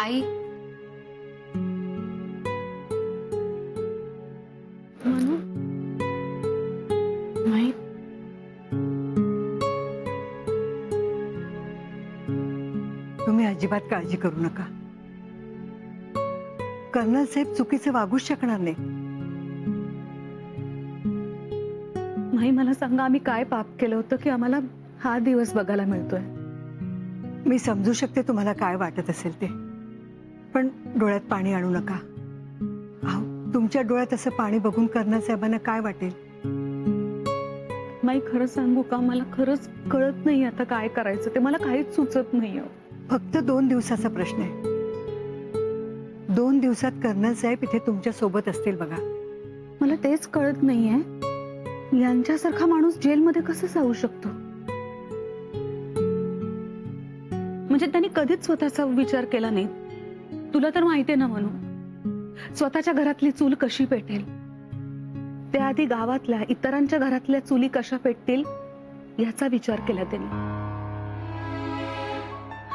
आई मनू नाही तुम्ही अजिबात काळजी करू नका. कर्नल साहेब चुकीचे वागूच शकणार नाही. नाही, मला सांगा आम्ही काय पाप केलं होतं की आम्हाला हा दिवस बघायला मिळतोय. मी समजू शकते तुम्हाला काय वाटत असेल ते, पण डोळ्यात पाणी आणू नका. अहो, तुमच्या डोळ्यात असं पाणी बघून कर्नल साहेबांना काय वाटेल? नाही, खरं सांगू का, मला खरंच कळत नाही आता काय करायचं ते. मला काहीच सुचत नाही. फक्त 2 दिवसाचा प्रश्न आहे. 2 दिवसात कर्नल साहेब इथे तुमच्या सोबत असतील बघा. मला तेच कळत नाहीये, यांच्यासारखा माणूस जेलमध्ये कसं जाऊ शकतो? म्हणजे त्यांनी कधीच स्वतःचा विचार केला नाही. तुला तर माहितीये ना म्हणू, स्वतःच्या घरातली चूल कशी पेटेल, त्याआधी गावातल्या इतरांच्या घरातल्या चुली कशा पेटतील याचा विचार केला त्यांनी.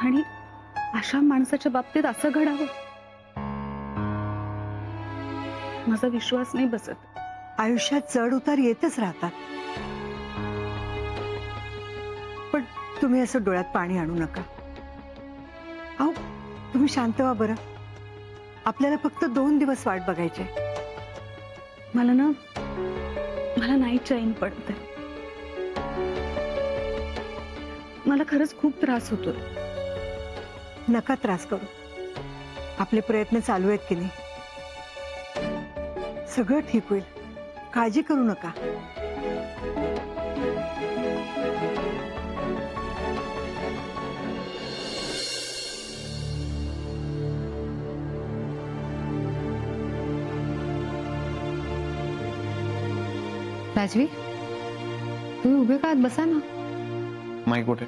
आणि अशा माणसाच्या बाबतीत असं घडावं, माझा विश्वास नाही बसत. आयुष्यात चढ उतार येतच राहतात, पण तुम्ही असं डोळ्यात पाणी आणू नका. अहो, तुम्ही शांत व्हा बरं. आपल्याला फक्त 2 दिवस वाट बघायची. मला नाही चैन पडत. मला खरंच खूप त्रास होतोय. नका त्रास करू. आपले प्रयत्न चालू आहेत की नाही. सगळं ठीक होईल, काळजी करू नका. राजवीर, तुम्ही उभे का आहात? बसा ना. माई कुठे?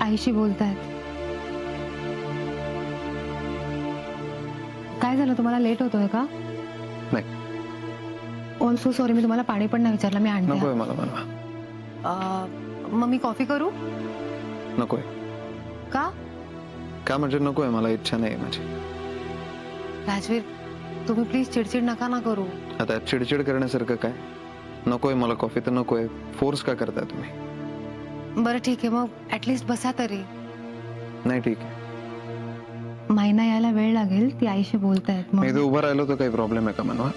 आईशी बोलतायत. काय झालं, तुम्हाला लेट होतोय का? नाही. ऑल्सो सॉरी, मी तुम्हाला पाणी पण नाही विचारलं. मी नकोय आणते. मला बनवा. मग मी कॉफी करू नकोय. का? का म्हणजे नकोय, मला इच्छा नाही माझी. राजवीर, तुम्ही प्लीज चिडचिड नका ना करू. आता चिडचिड करण्यासारखं काय? नकोय मला कॉफी तर नकोय. फोर्स का करताय तुम्ही? बरं ठीक आहे, मग ऍटलीस्ट बसा तरी. नाही ठीक आहे. महिना यायला वेळ लागेल, ती आईशी बोलतायत. मी इथे उभं राहिलो तर काही प्रॉब्लेम आहे का मनवा?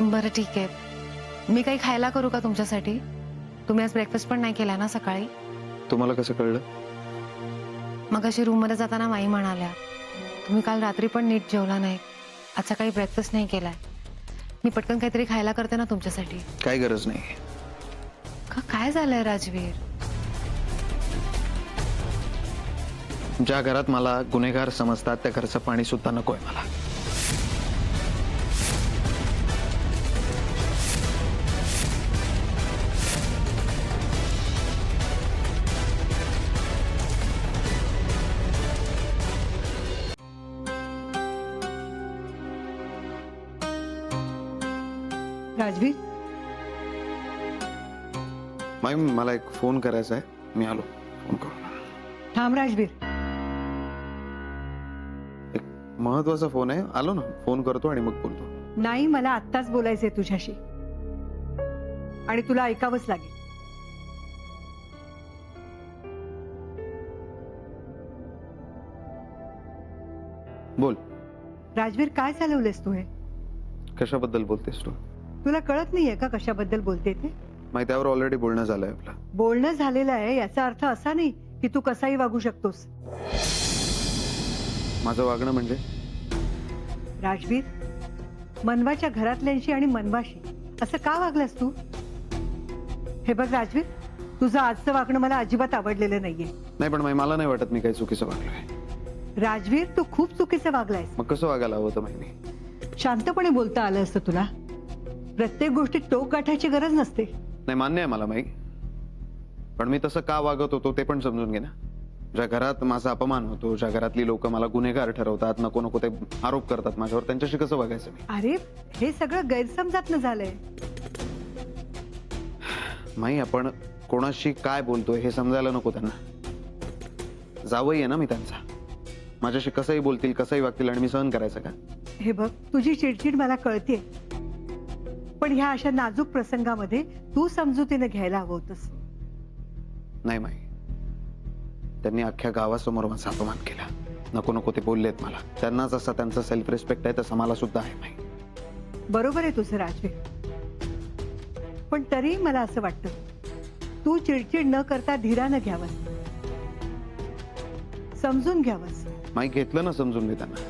बरं ठीक आहे, मी काही खायला करू का तुमच्यासाठी? तुम्ही आज ब्रेकफास्ट पण नाही केला ना सकाळी? तुम्हाला कसं कळलं? मग अशी रूम मध्ये जाताना माई म्हणाल्या, तुम्ही काल रात्री पण नीट जेवला नाही, आज सकाळी ब्रेकफास्ट नाही केलाय. मी पटकन काहीतरी खायला करते ना तुमच्यासाठी. काही गरज नाही. का काय झालंय राजवीर? ज्या घरात मला गुन्हेगार समजतात त्या घरचं पाणी सुद्धा नकोय मला. राजवीर, माई मला एक फोन करायचा आहे. मी आलो. फोन करू. थांब राजवीर. एक महत्वाचा फोन आहे. आलो ना, फोन करतो आणि मग बोलतो. नाही, मला आत्ताच बोलायचंय तुझ्याशी आणि तुला ऐकावंच लागेल. बोल. राजवीर, काय चालवलेस तू हे? कशाबद्दल बोलतेस तू? तुला कळत नाहीये का कशाबद्दल बोलते ते? माहिती, त्यावर ऑलरेडी बोलणं झालंय आपलं. बोलणं झालेलं आहे याचा अर्थ असा नाही की तू कसाही वागू शकतोस. माझं वागणं म्हणजे? राजवीर, मनवाच्या घरातल्यांशी आणि मनवाशी असं का वागलास तू? हे बघ राजवीर, तुझं आजचं वागणं मला अजिबात आवडलेलं नाहीये. नाही पण माई, मला नाही वाटत मी काही चुकीचं वागलोय. राजवीर, तू खूप चुकीचं वागलायस. मग कसं वागायला हवं होतं माहिती? शांतपणे बोलता आलं असतं तुला. प्रत्येक गोष्टीत टोक गाठायची गरज नसते. नाही, मान्य आहे मला माई, पण मी तसं का वागत होतो ते पण समजून घे ना. ज्या घरात माझा अपमान होतो, ज्या घरातली लोक मला गुन्हेगार ठरवतात, नको नको ते आरोप करतात माझ्यावर, त्यांच्याशी कसं वागायचं मी? अरे, हे सगळं गैरसमजातनं झालंय. माई, आपण कोणाशी काय बोलतोय हे समजायला नको त्यांना. जावई आहे ना मी त्यांचा. माझ्याशी कसंही बोलतील, कसंही वागतील आणि मी सहन करायचं का? हे बघ, तुझी चिडचिड मला कळते, पण ह्या अशा नाजूक प्रसंगामध्ये तू समजुतीने घ्यायला हवं होतंस. नाही माई, त्यांनी अख्ख्या गावासमोर माझा अपमान केला. नको नको ते बोललेत मला. त्यांना जसा त्यांचा सेल्फ रिस्पेक्ट आहे तसा मला सुद्धा आहे माई. बरोबर आहे तुझं राजवीर, पण तरी मला असं वाटतं तू चिडचिड न करता धीरानं घ्यावंस, समजून घ्यावंस. माई घेतलं ना समजून मी त्यांना.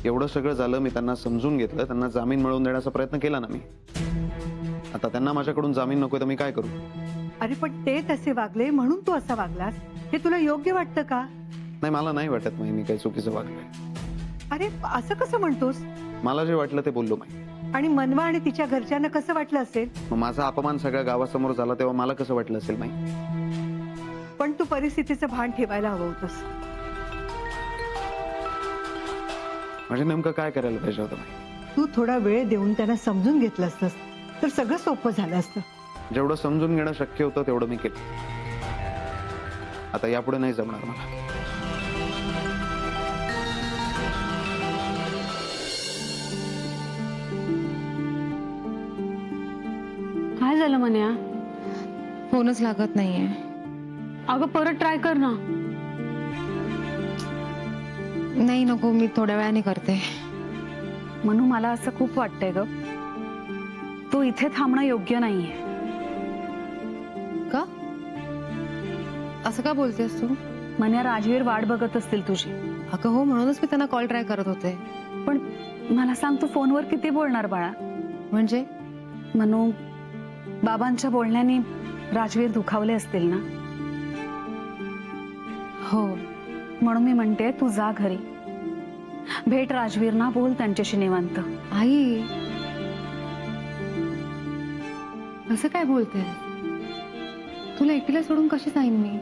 एवढं सगळं झालं, मी त्यांना समजून घेतलं, त्यांना जामीन मिळवून देण्याचा प्रयत्न केला ना मी. आता त्यांना माझ्याकडून जामीन नकोय तर मी काय करू? अरे पण ते तसे वागले म्हणून तू असा वागलास, हे तुला योग्य वाटतं का? नाही, मला नाही वाटत माई मी काही चुकीचं वागलोय. अरे असं कसं म्हणतोस? मला जे वाटलं ते बोललो माई. आणि मनवा आणि तिच्या घरच्यांना कसं वाटलं असेल? मग माझा अपमान सगळ्या गावासमोर झाला तेव्हा मला कसं वाटलं असेल माई? पण तू परिस्थितीचं भान ठेवायला हवं होतंस. म्हणजे नेमकं काय करायला पाहिजे होतं माई? तू थोडा वेळ देऊन त्यांना समजून घेतलं असतंस तर सगळं सोपं झालं असतं. जेवढं समजून घेणं शक्य होतं तेवढं मी केलं. आता यापुढे नाही जमणार मला. काय झालं मन्या? फोनच लागत नाहीये. अगं परत ट्राय कर ना. नाही नको, मी थोड्या वेळाने करते. म्हणून मला असं खूप वाटतंय ग, तू इथे थांबणं योग्य नाहीये. का? असं का बोलतेस तू? मन्या, राजवीर वाट बघत असतील तुझी. अगं हो, म्हणूनच मी त्यांना कॉल ट्राय करत होते. पण मला सांग, तू फोनवर किती बोलणार बाळा? म्हणजे म्हणून बाबांच्या बोलण्याने राजवीर दुखावले असतील ना. हो, म्हणून मी म्हणते तू जा घरी, भेट राजवीरना, बोल त्यांच्याशी निवांत. आई असं काय बोलते? तुला एकटीला सोडून कशी जाईन मी?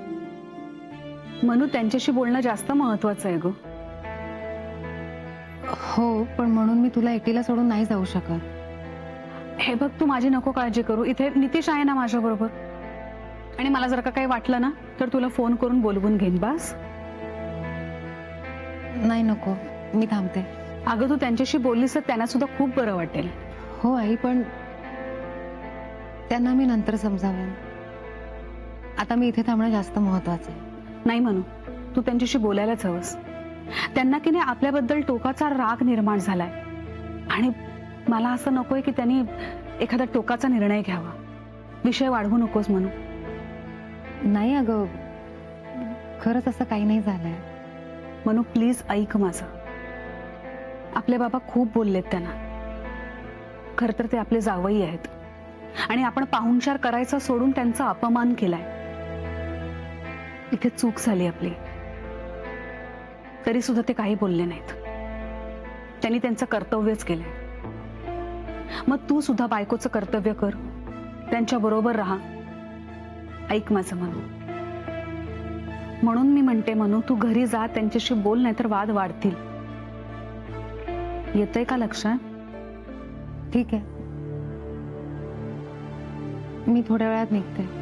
म्हणून त्यांच्याशी बोलणं जास्त महत्वाचं आहे ग. हो, पण म्हणून मी तुला एकटीला सोडून नाही जाऊ शकत. हे बघ, तू माझी नको काळजी करू. इथे नितीश आहे ना माझ्या बरोबर, आणि मला जर का काही वाटलं ना तर तुला फोन करून बोलवून घेईन. बस. नाही नको, मी थांबते. अगं तू त्यांच्याशी बोललीस तर त्यांना सुद्धा खूप बरं वाटेल. हो आई, पण त्यांना मी नंतर समजावेन. आता मी इथे थांबणं जास्त महत्वाचं आहे. नाही म्हणू, तू त्यांच्याशी बोलायलाच हवंस. त्यांना की नाही आपल्याबद्दल टोकाचा राग निर्माण झालाय, आणि मला असं नकोय की त्यांनी एखादा टोकाचा निर्णय घ्यावा. विषय वाढवू नकोस म्हणू. नाही अगं, खरंच असं काही नाही झालंय. म्हणू प्लीज ऐक माझं. आपले बाबा खूप बोललेत त्यांना. खर तर ते आपले जावई आहेत, आणि आपण पाहुणचार करायचा सोडून त्यांचा अपमान केलाय. इथे चूक झाली आपली. तरी सुद्धा ते काही बोलले नाहीत. त्यांनी त्यांचं कर्तव्यच केलंय. मग तू सुद्धा बायकोचं कर्तव्य कर, त्यांच्या बरोबर राहा. ऐक माझं म्हणू. म्हणून मी म्हणते म्हणू, तू घरी जा, त्यांच्याशी बोल, नाहीतर वाद वाढतील. येतंय का लक्षात? ठीक आहे, मी थोड्या वेळात निघते.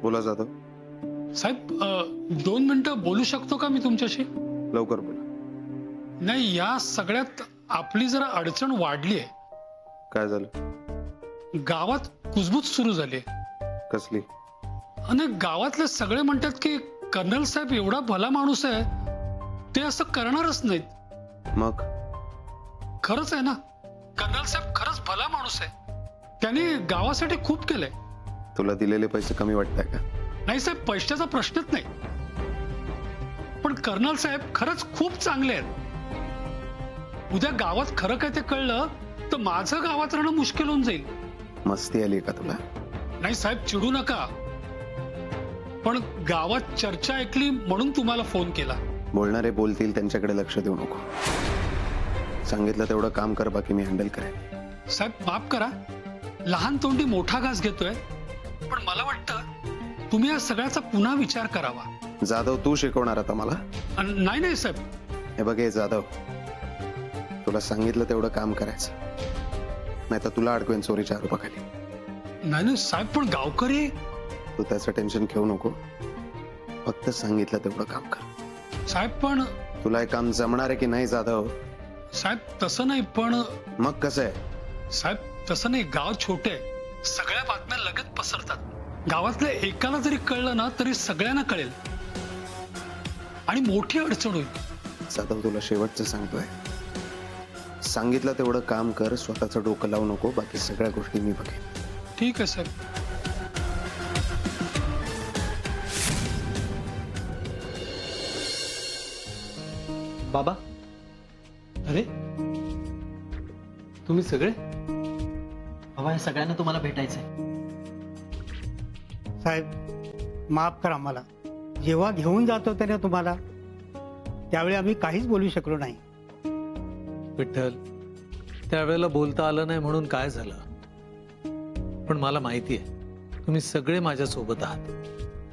बोला जाधव. साहेब, 2 मिनिटं बोलू शकतो का मी तुमच्याशी? लवकर बोला. नाही, या सगळ्यात आपली जरा अडचण वाढली आहे. काय झालं? गावात कुजबूज सुरू झाली. कसली? आणि गावातले सगळे म्हणतात की कर्नल साहेब एवढा भला माणूस आहे, ते असं करणारच नाहीत. मग खरंच आहे ना, कर्नल साहेब खरंच भला माणूस आहे. त्यांनी गावासाठी खूप केलंय. तुला दिलेले पैसे कमी वाटताय का? नाही साहेब, पैशाचा प्रश्नच नाही, पण कर्नल साहेब खरंच खूप चांगले आहेत. उद्या गावात खरं काय ते कळलं तर माझं गावात राहणं मुश्किल होऊन जाईल. मस्ती आली का तुला? नाही साहेब, चिडू नका, पण गावात चर्चा ऐकली म्हणून तुम्हाला फोन केला. बोलणारे बोलतील, त्यांच्याकडे लक्ष देऊ नको. सांगितलं तेवढं काम कर, बाकी मी हँडल करेन. साहेब माफ करा, लहान तोंडी मोठा घास घेतोय, पण मला वाटतं तुम्ही या सगळ्याचा पुन्हा विचार करावा. जाधव, तू शिकवणार आता मला? नाही नाही साहेब, हे बघ, हे जाधव, तुला सांगितलं तेवढं काम करायचं, नाही तर तुला अडकवेन चोरीच्या आरोपाखाली. नाही नाही साहेब, पण गावकरी. तू त्याचं टेन्शन घेऊ नको, फक्त सांगितलं तेवढं काम कर. साहेब पण तुला हे काम जमणार आहे की नाही जाधव? साहेब तसं नाही, पण मग कसं आहे? साहेब तसं नाही, गाव छोटे आहे, सगळ्या बातम्या लगेच पसरतात. गावातल्या एकाला जरी कळलं ना तरी सगळ्यांना कळेल आणि मोठी अडचण होईल. जाधव, तुला शेवटचं सांगतोय, सांगितलं तेवढं काम कर, स्वतःचं डोकं लावू नको, बाकी सगळ्या गोष्टी मी बघेन. ठीक आहे साहेब. बाबा, अरे तुम्ही सगळे? बाबा, या सगळ्यांना तुम्हाला भेटायचंय. साहेब, माफ करा मला. जेव्हा घेऊन जात होते ना तुम्हाला, त्यावेळी आम्ही काहीच बोलू शकलो नाही. विठ्ठल, त्यावेळेला बोलता आलं नाही म्हणून काय झालं, पण मला माहिती आहे तुम्ही सगळे माझ्या सोबत आहात.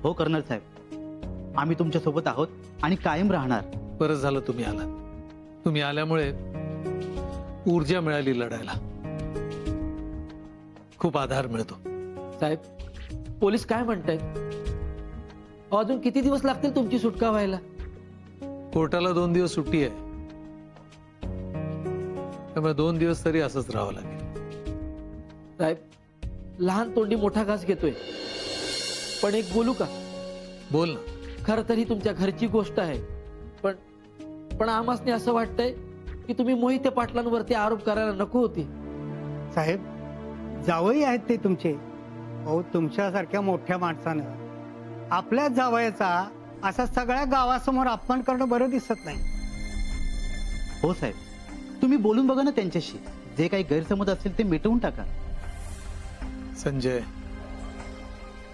हो कर्नल साहेब, आम्ही तुमच्या सोबत आहोत आणि कायम राहणार. बरं झालं तुम्ही आलात. तुम्ही आल्यामुळे ऊर्जा मिळाली लढायला, खूप आधार मिळतो. साहेब, पोलीस काय म्हणतायत? अजून किती दिवस लागतील तुमची सुटका व्हायला? कोर्टाला 2 दिवस सुट्टी आहे, त्यामुळे 2 दिवस तरी असंच राहावं लागेल. साहेब, लहान तोंडी मोठा घास घेतोय, पण एक बोलू का? बोल ना. खरं तर ही तुमच्या घरची गोष्ट आहे, पण आम्हासने असं वाटतंय की तुम्ही मोहिते पाटलांवरती आरोप करायला नको होते. साहेब, जावई आहेत ते तुमचे. हो, तुमच्यासारख्या मोठ्या माणसानं आपल्याच जावयाचा असा सगळ्या गावासमोर अपमान करणं बरं दिसत नाही. हो साहेब, तुम्ही बोलून बघा ना त्यांच्याशी. जे काही गैरसमज असेल ते मिटवून टाका. संजय,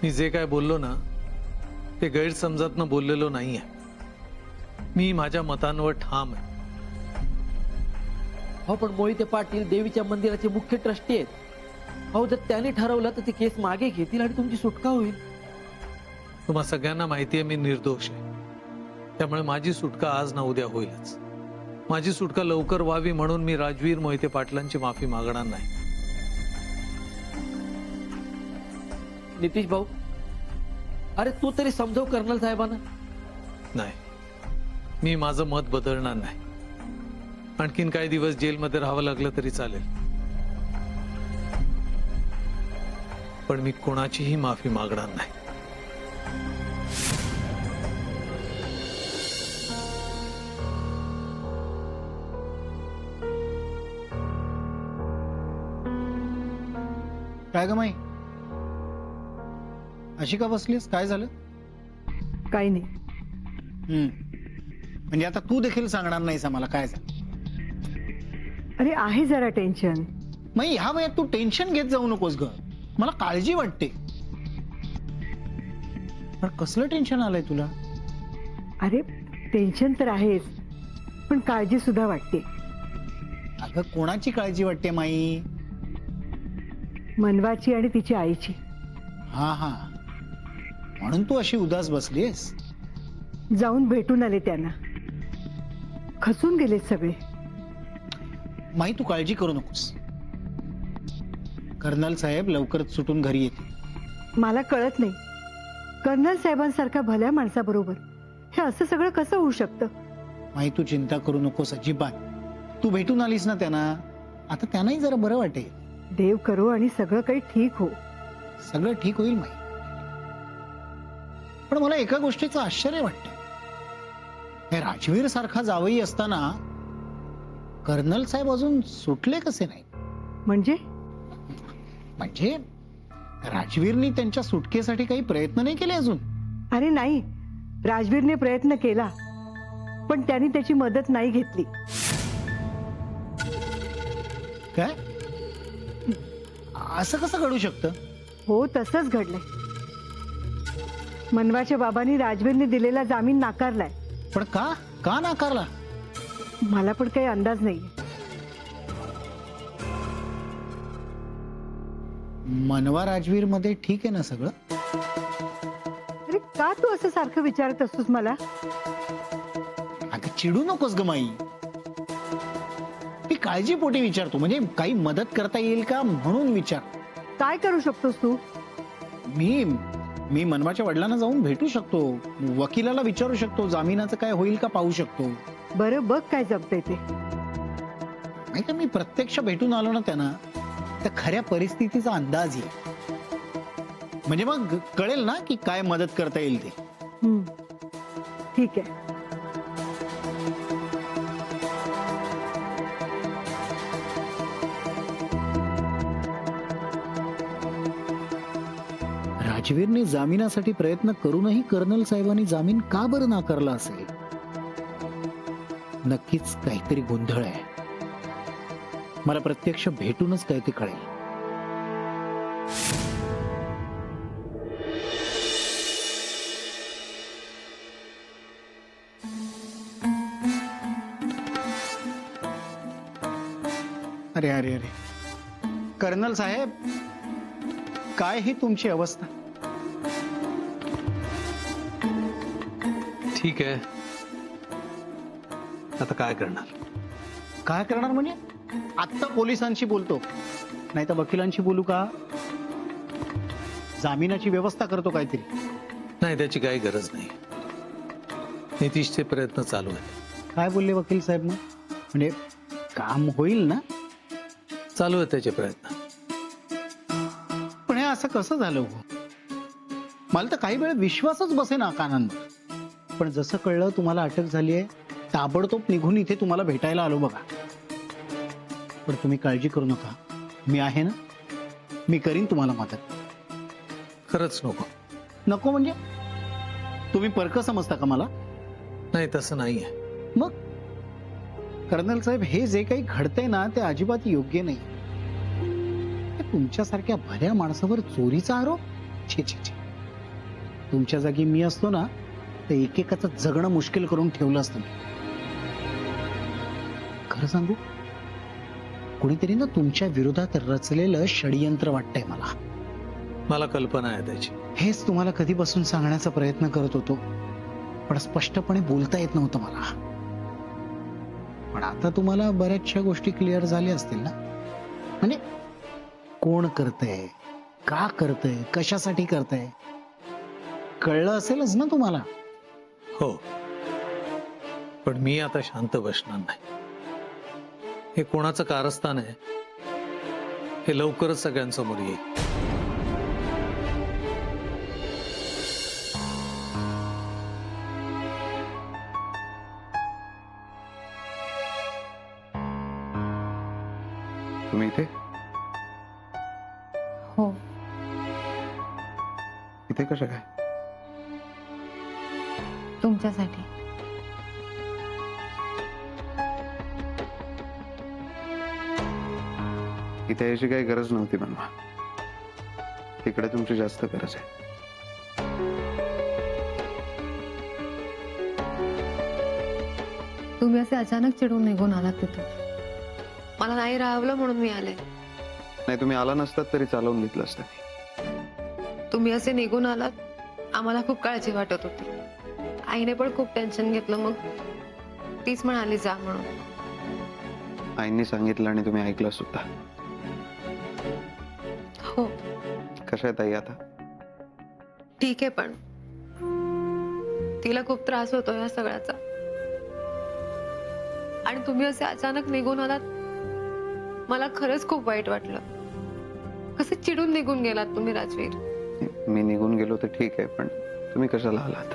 मी जे काय बोललो ना ते गैरसमजातनं बोललेलो नाहीये. मी माझ्या मतांवर ठाम आहे. हो, पण मोहिते पाटील देवीच्या मंदिराचे मुख्य ट्रस्टी आहेत. हो, जर त्यांनी ठरवलं तर ती केस मागे घेतील आणि तुमची सुटका होईल. तुम्हा सगळ्यांना माहिती आहे मी निर्दोष आहे, त्यामुळे माझी सुटका आज ना उद्या होईलच. माझी सुटका लवकर व्हावी म्हणून मी राजवीर मोहिते पाटलांची माफी मागणार नाही. नितीश भाऊ, अरे तू तरी समजव कर्नल साहेबांना. नाही, मी माझं मत बदलणार नाही. आणखीन काही दिवस जेलमध्ये राहावं लागलं तरी चालेल, पण मी कोणाचीही माफी मागणार नाही. काय ग माई, अशी का बसलीस? काय झालं? काही नाही. म्हणजे आता तू देखील सांगणार नाहीस आम्हाला काय झालं? अरे आहे जरा टेन्शन. मग ह्या वयात तू टेन्शन घेत जाऊ नकोस ग, मला काळजी वाटते. पण कसलं टेन्शन आलंय तुला? अरे टेन्शन तर आहेच, पण काळजी सुद्धा वाटते. अगं, कोणाची काळजी वाटते माई? मनवाची आणि तिच्या आईची. हा हा, म्हणून तू अशी उदास बसलीस? जाऊन भेटून आले त्यांना, खचून गेले सगळे. माई, तू काळजी करू नकोस. कर्नल साहेब लवकरच सुटून घरी येतील. मला कळत नाही, कर्नल साहेबांसारख्या भल्या माणसाबरोबर हे असं सगळं कसं होऊ शकतं? माई, तू चिंता करू नकोस अजिबात. तू भेटून आलीस ना त्यांना, आता त्यांनाही जरा बरं वाटेल. देव करो आणि सगळं काही ठीक हो. सगळं ठीक होईल माई. पण मला एका गोष्टीचं आश्चर्य वाटतं. हे राजवीर सारखा जावई असताना कर्नल साहेब अजून सुटले कसे नाही? म्हणजे म्हणजे राजवीरनी त्यांच्या सुटकेसाठी काही प्रयत्न नाही केले अजून? अरे नाही, राजवीरने प्रयत्न केला, पण त्यांनी त्याची मदत नाही घेतली. काय? असं कसं घडू शकतं? हो, तसंच घडलंय. मनवाच्या बाबांनी राजवीरने दिलेला जामीन नाकारलाय. पण का का नाकारला? मला पण काही अंदाज नाही. मनवा राजवीर मध्ये ठीक आहे ना सगळं? अरे का तू असं सारखं विचारत असतोस मला? अगं चिडू नकोस ग माई. मी काळजीपोटी विचारतो, म्हणजे काही मदत करता येईल का म्हणून विचार. काय करू शकतोस तू? मी मनवाच्या वडिलांना जाऊन भेटू शकतो, वकिलाला विचारू शकतो, जामिनाचं काय होईल का पाहू शकतो. बरं बघ काय जमतंय ते. नाही तर मी प्रत्यक्ष भेटून आलो ना त्यांना, तर खऱ्या परिस्थितीचा अंदाज येईल. म्हणजे मग कळेल ना की काय मदत करता येईल ते. ठीक आहे. राजवीरने जामिनासाठी प्रयत्न करूनही कर्नल साहेबांनी जामीन का बरं नाकारला असेल? नक्कीच काहीतरी गोंधळ आहे. मला प्रत्यक्ष भेटूनच काय ते कळेल. अरे अरे अरे कर्नल साहेब, काय ही तुमची अवस्था? ठीक आहे, आता काय करणार? काय करणार म्हणजे? आत्ता पोलिसांशी बोलतो, नाही तर वकिलांशी बोलू का? जामिनाची व्यवस्था करतो काहीतरी. नाही, त्याची काही गरज नाही. नितीशचे प्रयत्न चालू आहेत. काय बोलले वकील साहेब मग? म्हणजे काम होईल ना? चालू आहेत त्याचे प्रयत्न. पण हे असं कसं झालं हो? मला तर काही वेळ विश्वासच बसे ना कानांवर. पण जसं कळलं तुम्हाला अटक झाली आहे, ताबडतोब निघून इथे तुम्हाला भेटायला आलो बघा. पण तुम्ही काळजी करू नका, मी आहे ना, मी करीन तुम्हाला मदत. खरंच नको? नको म्हणजे? तुम्ही परक समजता का मला? नाही, तसं नाहीये. मग कर्नल साहेब, हे जे काही घडतंय ना ते अजिबात योग्य नाही. तुमच्यासारख्या भल्या माणसावर चोरीचा आरोप? छे छे छे. तुमच्या जागी मी असतो ना, तर एकेकाचं जगणं मुश्किल करून ठेवलं असतं. खरं सांगू, कुणीतरी ना तुमच्या विरोधात रचलेलं षडयंत्र वाटतंय मला. मला कल्पना आहे त्याची. हेच तुम्हाला कधीपासून सांगण्याचा प्रयत्न करत होतो, पण स्पष्टपणे बोलता येत नव्हतं मला. पण आता तुम्हाला बऱ्याचशा गोष्टी क्लिअर झाल्या असतील ना? म्हणजे कोण करतंय, का करतंय, कशासाठी करतंय, कळलं असेलच ना तुम्हाला? हो, पण मी आता शांत बसणार नाही. हे कोणाचं कारस्थान आहे हे लवकरच सगळ्यांसमोर येईल. तुम्ही इथे? हो. इथे कशा काय? तुमच्यासाठी. इथे याची काही गरज नव्हती बनवा. तिकडे तुमची जास्त गरज आहे. तुम्ही असे अचानक चिडून निघून आलात तिथून. मला नाही राहावलं म्हणून मी आले. नाही, तुम्ही आला नसतात तरी चालवून घेतलं असतं मी. तुम्ही असे निघून आलात, आम्हाला खूप काळजी वाटत होती. आईने पण खूप टेन्शन घेतलं, मग तीच म्हणाली जा म्हणून. आईंनी सांगितलं आणि तुम्ही ऐकलं सुद्धा. हो कशा आहे ताई आता? ठीक आहे, पण तिला खूप त्रास होतो या सगळ्याचा. आणि तुम्ही असे अचानक निघून आलात, मला खरंच खूप वाईट वाटलं. कसे चिडून निघून गेलात तुम्ही राजवीर. मी निघून गेलो तर ठीक आहे, पण तुम्ही कशाला आलात?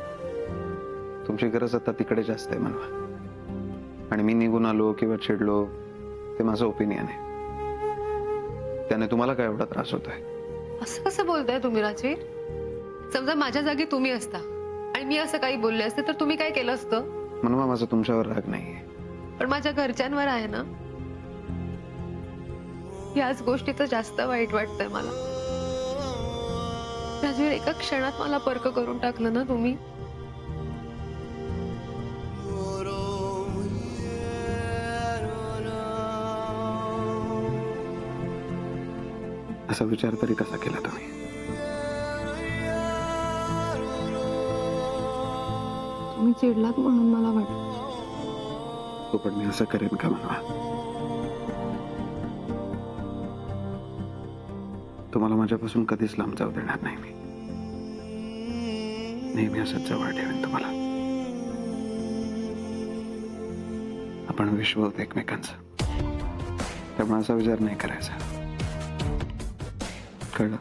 तुमची गरज आता तिकडे जास्त आहे म्हणवा. आणि मी निघून आलो किंवा चिडलो ते माझं ओपिनियन आहे. त्याने तुम्हाला काय एवढा त्रास होतोय? असं कसं बोलताय तुम्ही राजवीर? समजा माझ्या जागी तुम्ही असता आणि मी असं काही बोलले असते तर तुम्ही काय केलं असतं? म्हणून माझा तुमच्यावर राग नाहीये, पण माझ्या घरच्यांवर आहे ना. याच गोष्टीचं जास्त वाईट वाटतंय मला. राजवीर, एका क्षणात मला परक करून टाकलं ना तुम्ही. असा विचार तरी कसा केला तुम्ही? तुम्ही चिडलात म्हणून मला वाटलं. तो पण मी असं करेन का म्हणा? तुम्हाला माझ्यापासून कधीच लांब जाऊ देणार नाही मी. नेहमी असंच जवळ ठेवेन तुम्हाला. आपण विश्व होत एकमेकांचं, त्यामुळे असा विचार नाही करायचा. कळलं?